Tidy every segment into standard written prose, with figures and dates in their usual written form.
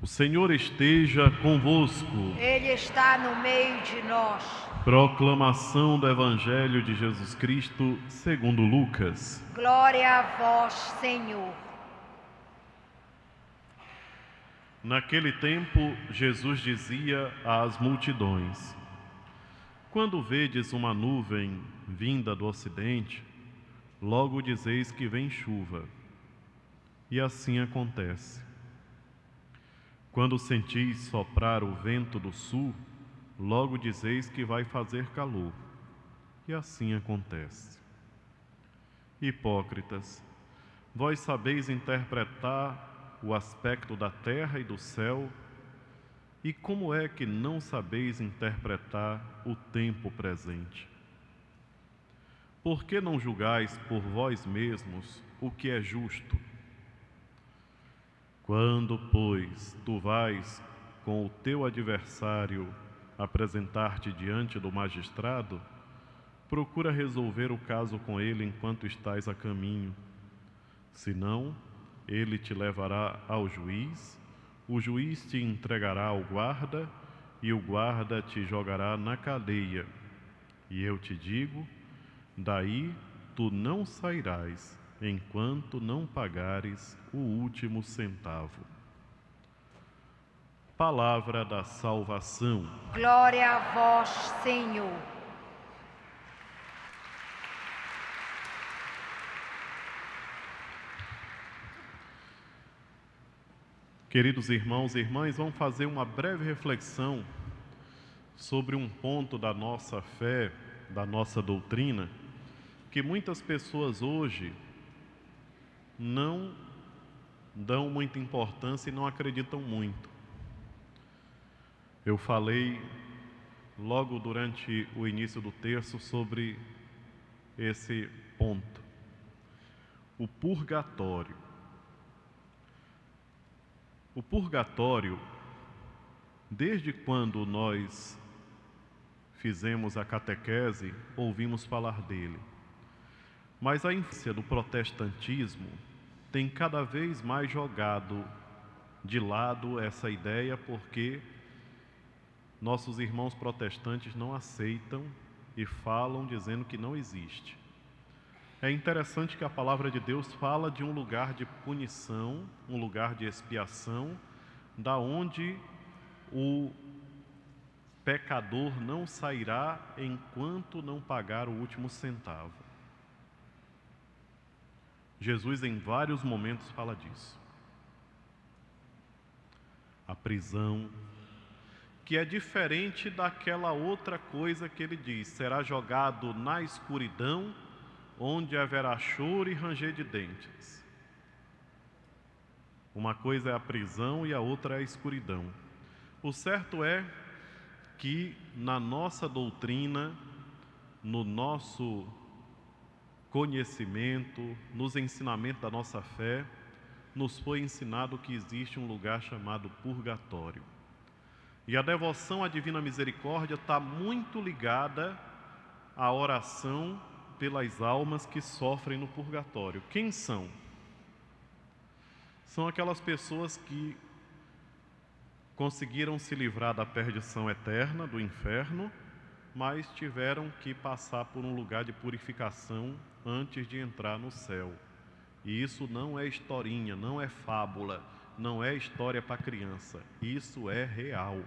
O Senhor esteja convosco. Ele está no meio de nós. Proclamação do Evangelho de Jesus Cristo segundo Lucas. Glória a vós, Senhor. Naquele tempo, Jesus dizia às multidões: quando vedes uma nuvem vinda do ocidente, logo dizeis que vem chuva. E assim acontece. Quando sentis soprar o vento do sul, logo dizeis que vai fazer calor. E assim acontece. Hipócritas, vós sabeis interpretar o aspecto da terra e do céu, e como é que não sabeis interpretar o tempo presente? Por que não julgais por vós mesmos o que é justo? Quando, pois, tu vais com o teu adversário apresentar-te diante do magistrado, procura resolver o caso com ele enquanto estás a caminho. Senão, ele te levará ao juiz, o juiz te entregará ao guarda, e o guarda te jogará na cadeia. E eu te digo, daí tu não sairás, enquanto não pagares o último centavo. Palavra da salvação. Glória a vós, Senhor. Queridos irmãos e irmãs, vamos fazer uma breve reflexão sobre um ponto da nossa fé, da nossa doutrina, que muitas pessoas hoje não dão muita importância e não acreditam muito. Eu falei logo durante o início do terço sobre esse ponto. O purgatório. O purgatório, desde quando nós fizemos a catequese, ouvimos falar dele. Mas a influência do protestantismo tem cada vez mais jogado de lado essa ideia, porque nossos irmãos protestantes não aceitam e falam dizendo que não existe. É interessante que a palavra de Deus fala de um lugar de punição, um lugar de expiação, da onde o pecador não sairá enquanto não pagar o último centavo. Jesus em vários momentos fala disso. A prisão, que é diferente daquela outra coisa que ele diz: será jogado na escuridão, onde haverá choro e ranger de dentes. Uma coisa é a prisão e a outra é a escuridão. O certo é que na nossa doutrina, no nosso conhecimento, nos ensinamentos da nossa fé, nos foi ensinado que existe um lugar chamado purgatório. E a devoção à Divina Misericórdia está muito ligada à oração pelas almas que sofrem no purgatório. Quem são? São aquelas pessoas que conseguiram se livrar da perdição eterna, do inferno, mas tiveram que passar por um lugar de purificação antes de entrar no céu. E isso não é historinha, não é fábula, não é história para criança. Isso é real.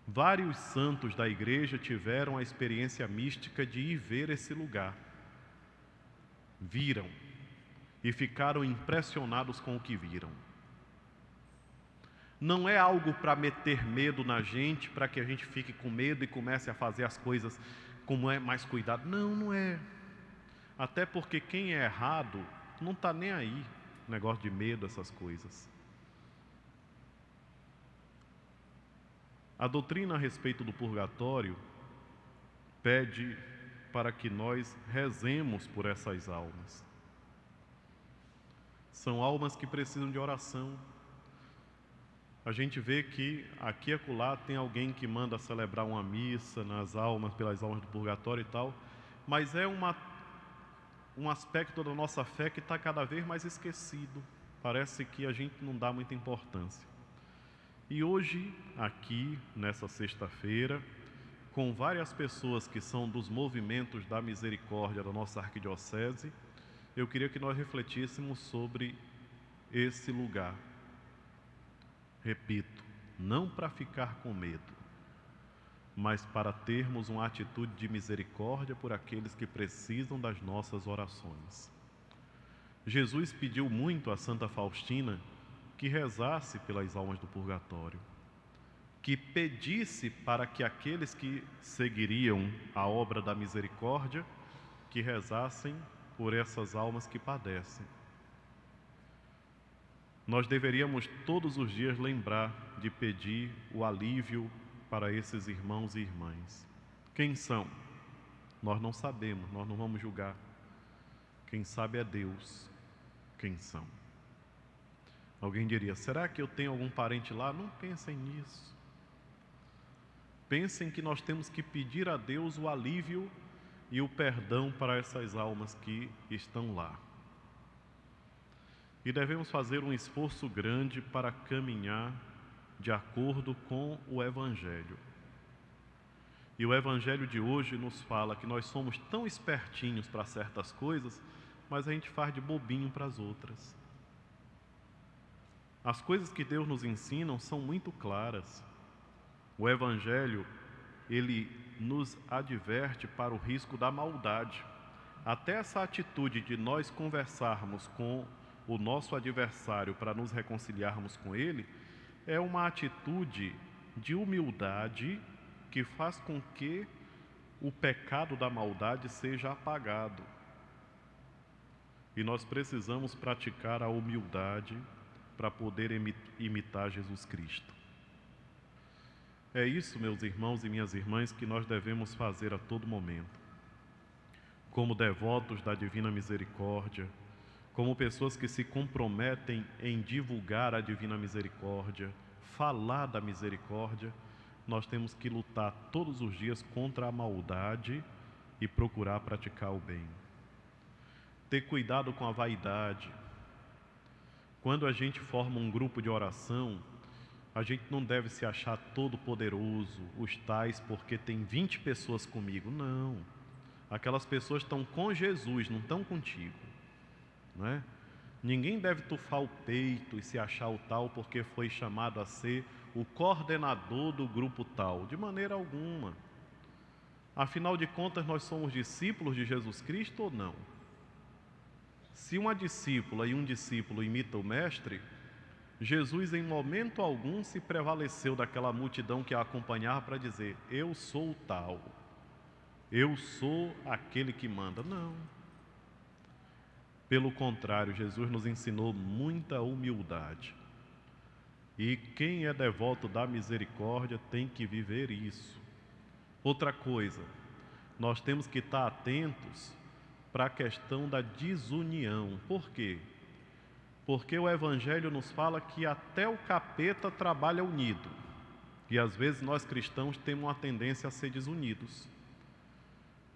Vários santos da igreja tiveram a experiência mística de ir ver esse lugar. Viram e ficaram impressionados com o que viram. Não é algo para meter medo na gente, para que a gente fique com medo e comece a fazer as coisas com mais cuidado. Não, não é. Até porque quem é errado não está nem aí, negócio de medo, essas coisas. A doutrina a respeito do purgatório pede para que nós rezemos por essas almas. São almas que precisam de oração. A gente vê que aqui e acolá tem alguém que manda celebrar uma missa nas almas, pelas almas do purgatório e tal, mas é um aspecto da nossa fé que está cada vez mais esquecido. parece que a gente não dá muita importância. E hoje, aqui, nessa sexta-feira, com várias pessoas que são dos movimentos da misericórdia da nossa arquidiocese, eu queria que nós refletíssemos sobre esse lugar. Repito, não para ficar com medo, mas para termos uma atitude de misericórdia por aqueles que precisam das nossas orações. Jesus pediu muito a Santa Faustina que rezasse pelas almas do purgatório, que pedisse para que aqueles que seguiriam a obra da misericórdia, que rezassem por essas almas que padecem. Nós deveríamos todos os dias lembrar de pedir o alívio para esses irmãos e irmãs. Quem são? Nós não sabemos, nós não vamos julgar. Quem sabe é Deus quem são. Alguém diria, será que eu tenho algum parente lá? Não pensem nisso. Pensem que nós temos que pedir a Deus o alívio e o perdão para essas almas que estão lá. E devemos fazer um esforço grande para caminhar de acordo com o Evangelho. E o Evangelho de hoje nos fala que nós somos tão espertinhos para certas coisas, mas a gente faz de bobinho para as outras. As coisas que Deus nos ensina são muito claras. O Evangelho, ele nos adverte para o risco da maldade. Até essa atitude de nós conversarmos com o nosso adversário para nos reconciliarmos com ele, é uma atitude de humildade que faz com que o pecado da maldade seja apagado. E nós precisamos praticar a humildade para poder imitar Jesus Cristo. É isso, meus irmãos e minhas irmãs, que nós devemos fazer a todo momento. Como devotos da Divina Misericórdia, como pessoas que se comprometem em divulgar a Divina Misericórdia, falar da misericórdia, nós temos que lutar todos os dias contra a maldade e procurar praticar o bem. Ter cuidado com a vaidade. Quando a gente forma um grupo de oração, a gente não deve se achar todo poderoso, os tais porque tem 20 pessoas comigo. Não. Aquelas pessoas estão com Jesus, não estão contigo. Não é? Ninguém deve tufar o peito e se achar o tal porque foi chamado a ser o coordenador do grupo tal. De maneira alguma. Afinal de contas, nós somos discípulos de Jesus Cristo ou não? Se uma discípula e um discípulo imitam o mestre, Jesus em momento algum se prevaleceu daquela multidão que a acompanhava para dizer, eu sou o tal, eu sou aquele que manda. Não. Pelo contrário, Jesus nos ensinou muita humildade. E quem é devoto da misericórdia tem que viver isso. Outra coisa, nós temos que estar atentos para a questão da desunião. Por quê? Porque o Evangelho nos fala que até o capeta trabalha unido. E às vezes nós cristãos temos uma tendência a ser desunidos.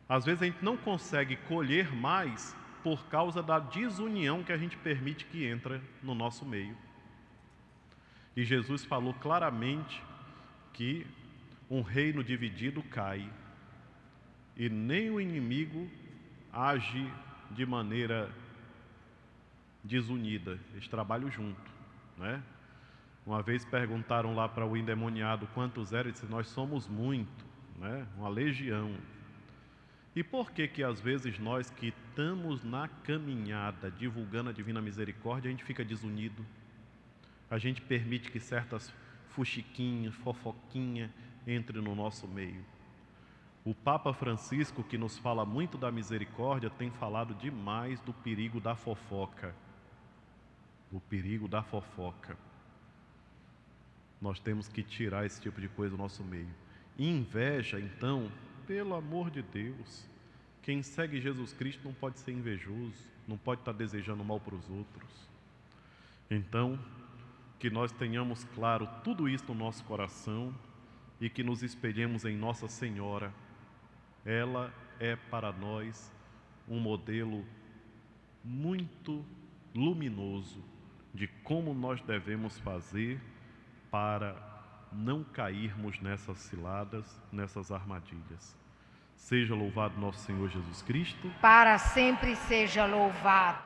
Às vezes a gente não consegue colher mais por causa da desunião que a gente permite que entre no nosso meio. E Jesus falou claramente que um reino dividido cai. E nem o inimigo age de maneira desunida, eles trabalham junto, né? Uma vez perguntaram lá para o endemoniado quantos eram, ele disse, nós somos muito, né? Uma legião. E por que que às vezes nós que estamos na caminhada, divulgando a Divina Misericórdia, a gente fica desunido? A gente permite que certas fuxiquinhas, fofoquinhas entrem no nosso meio. O Papa Francisco, que nos fala muito da misericórdia, tem falado demais do perigo da fofoca. O perigo da fofoca. Nós temos que tirar esse tipo de coisa do nosso meio. Inveja, então, pelo amor de Deus, quem segue Jesus Cristo não pode ser invejoso, não pode estar desejando mal para os outros. Então, que nós tenhamos claro tudo isso no nosso coração e que nos espelhemos em Nossa Senhora. Ela é para nós um modelo muito luminoso, de como nós devemos fazer para não cairmos nessas ciladas, nessas armadilhas. Seja louvado nosso Senhor Jesus Cristo. Para sempre seja louvado.